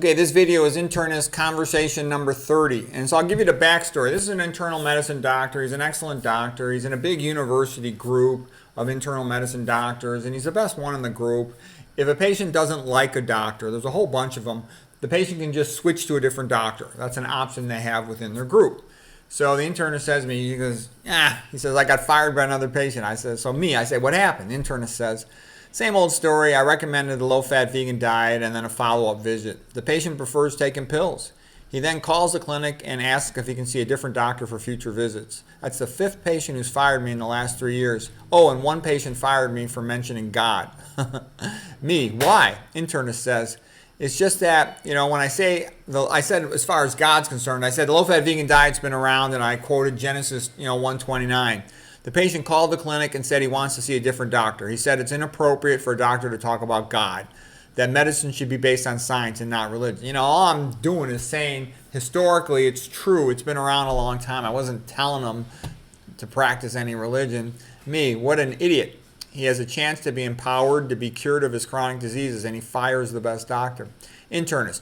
Okay, this video is Internist conversation number 30, and so I'll give you the backstory. This is an internal medicine doctor. He's an excellent doctor. He's in a big university group of internal medicine doctors, and he's the best one in the group. If a patient doesn't like a doctor, there's a whole bunch of them, the patient can just switch to a different doctor. That's an option they have within their group. So the internist says to me, he goes, he says, I got fired by another patient. I said, I say, what happened? The internist says, same old story. I recommended a low-fat vegan diet and then a follow-up visit. The patient prefers taking pills. He then calls the clinic and asks if he can see a different doctor for future visits. That's the 5th patient who's fired me in the last 3 years. Oh, and 1 patient fired me for mentioning God. Me, why? Internist says, it's just that, when I said as far as God's concerned, I said the low-fat vegan diet's been around, and I quoted Genesis, 129. The patient called the clinic and said he wants to see a different doctor. He said it's inappropriate for a doctor to talk about God, that medicine should be based on science and not religion. All I'm doing is saying historically it's true. It's been around a long time. I wasn't telling him to practice any religion. Me, what an idiot. He has a chance to be empowered to be cured of his chronic diseases, and he fires the best doctor. Internist.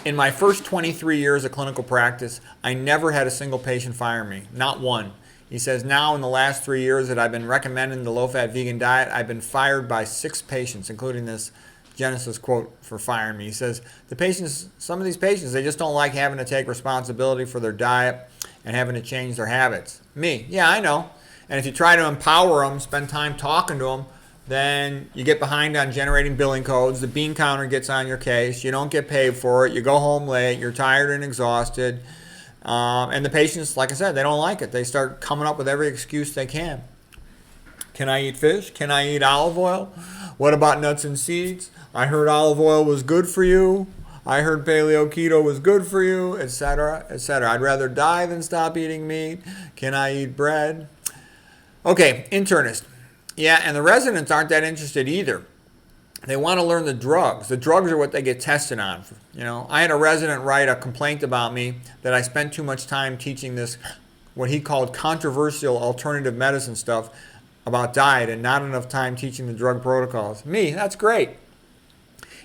In my first 23 years of clinical practice, I never had a single patient fire me, not one. He says, now in the last 3 years that I've been recommending the low-fat vegan diet, I've been fired by 6 patients, including this Genesis quote for firing me. He says, some of these patients, they just don't like having to take responsibility for their diet and having to change their habits. Me, yeah, I know. And if you try to empower them, spend time talking to them, then you get behind on generating billing codes. The bean counter gets on your case. You don't get paid for it. You go home late. You're tired and exhausted. And the patients, like I said, they don't like it. They start coming up with every excuse they can. Can I eat fish? Can I eat olive oil? What about nuts and seeds? I heard olive oil was good for you. I heard paleo keto was good for you, etc., etc. I'd rather die than stop eating meat. Can I eat bread? Okay, internist. Yeah, and the residents aren't that interested either. They want to learn the drugs. The drugs are what they get tested on. I had a resident write a complaint about me that I spent too much time teaching this, what he called controversial alternative medicine stuff about diet and not enough time teaching the drug protocols. Me, that's great.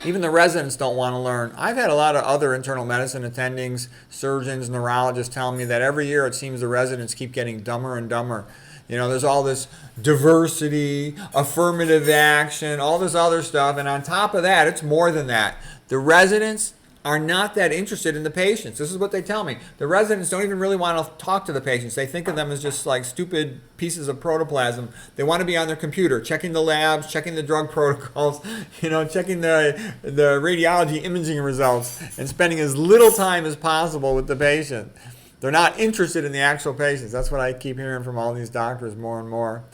Even the residents don't want to learn. I've had a lot of other internal medicine attendings, surgeons, neurologists telling me that every year it seems the residents keep getting dumber and dumber. There's all this diversity, affirmative action, all this other stuff. And on top of that, it's more than that. The residents are not that interested in the patients. This is what they tell me. The residents don't even really want to talk to the patients. They think of them as just like stupid pieces of protoplasm. They want to be on their computer, checking the labs, checking the drug protocols, checking the radiology imaging results, and spending as little time as possible with the patient. They're not interested in the actual patients. That's what I keep hearing from all these doctors more and more.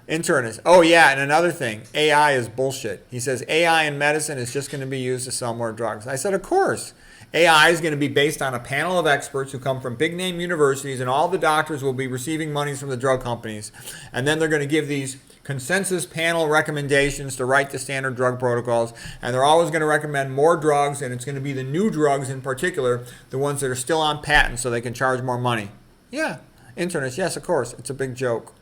Internist. Oh, yeah, and another thing. AI is bullshit. He says AI in medicine is just going to be used to sell more drugs. I said, of course. AI is going to be based on a panel of experts who come from big-name universities, and all the doctors will be receiving monies from the drug companies. And then they're going to give these consensus panel recommendations to write the standard drug protocols, and they're always going to recommend more drugs, and it's going to be the new drugs in particular, the ones that are still on patent so they can charge more money. Yeah, internist, yes, of course. It's a big joke.